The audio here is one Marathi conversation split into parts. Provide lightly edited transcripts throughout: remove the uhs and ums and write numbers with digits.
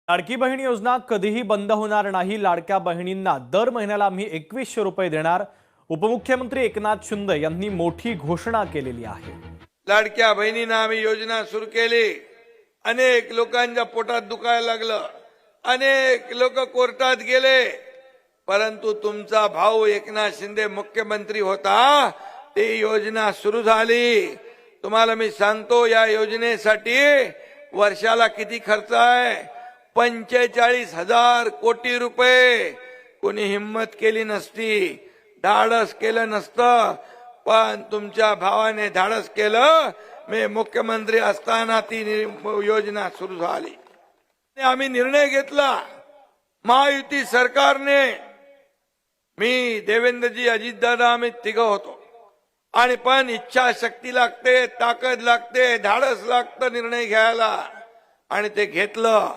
लाडकी बहीण योजना कधीही बंद होणार नाही। लाडक्या बहिणींना दर महिन्याला आम्ही 2100 रुपये देणार। उपमुख्यमंत्री एकनाथ शिंदे यांनी मोठी घोषणा केलेली आहे। लाडक्या बहिणींना आम्ही योजना सुरू केली। अनेक लोकांच्या पोटात दुखायला लागलं, अनेक लोक कोर्टात गेले, परंतु तुमचा भाऊ एकनाथ शिंदे मुख्यमंत्री होता, ती योजना सुरू झाली। तुम्हाला मी सांगतो, या योजनेसाठी वर्षाला किती खर्च आहे? 45,000 कोटी रुपये। कोणी हिम्मत केली नसती, धाडस केलं नसतं, पण तुमच्या भावाने धाडस केलं। मी मुख्यमंत्री असताना ती योजना सुरू झाली। आम्ही निर्णय घेतला, महायुती सरकारने, मी, देवेंद्रजी, अजितदादा, आम्ही तिघ होतो, आणि पण इच्छाशक्ती लागते, ताकद लागते, धाडस लागतं निर्णय घ्यायला, आणि ते घेतलं।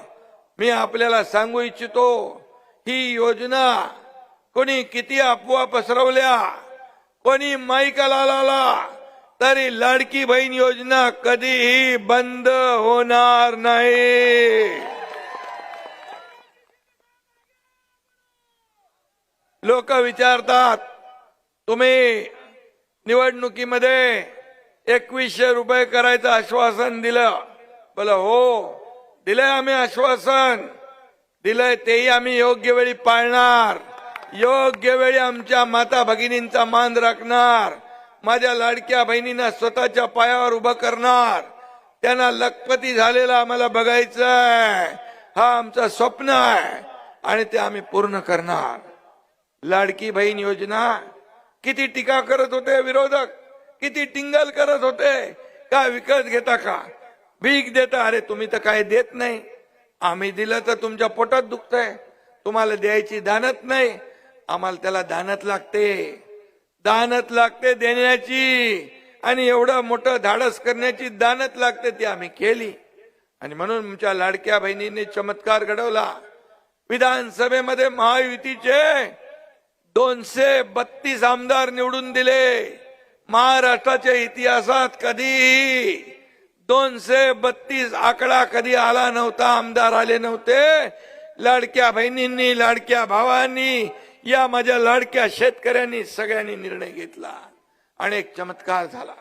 मी आपल्याला सांगू इच्छितो, ही योजना कोणी किती अफवा पसरवल्या, कोणी माईकाला लावला, तरी लाडकी बहीण योजना कधीही बंद होणार नाही। लोक विचारतात, तुम्ही निवडणुकीमध्ये 2100 रुपये करायचं आश्वासन दिलं। बोला हो, दिलंय, आम्ही आश्वासन दिलंय, तेही आम्ही योग्य वेळी पाळणार, योग्य वेळी आमच्या माता भगिनींचा मान राखणार, माझ्या लाडक्या बहिणींना स्वतःच्या पायावर उभं करणार, त्यांना लखपती झालेला आम्हाला बघायचंय, हा आमचं स्वप्न आहे, आणि ते आम्ही पूर्ण करणार। लाडकी बहीण योजना किती टीका करत होते विरोधक, किती टिंगल करत होते, का विकत घेता, का भीक देता? अरे तुम्ही तर काय देत नाही, आम्ही दिलं तर तुमच्या पोटात दुखतंय, तुम्हाला द्यायची दानत नाही, आम्हाला त्याला दानत लागते, दानत लागते देण्याची, आणि एवढं मोठं धाडस करण्याची दानत लागते, ती आम्ही केली। आणि म्हणून आमच्या लाडक्या बहिणींनी चमत्कार घडवला। विधानसभेमध्ये महायुतीचे 232 आमदार निवडून दिले। महाराष्ट्राच्या इतिहासात कधी 232 आकडा कधी आला नव्हता, आमदार आले नव्हते। लाडक्या बहिणींनी, लाडक्या भावांनी, या माझ्या लाडक्या शेतकऱ्यांनी सगळ्यांनी निर्णय घेतला, आणि एक चमत्कार झाला।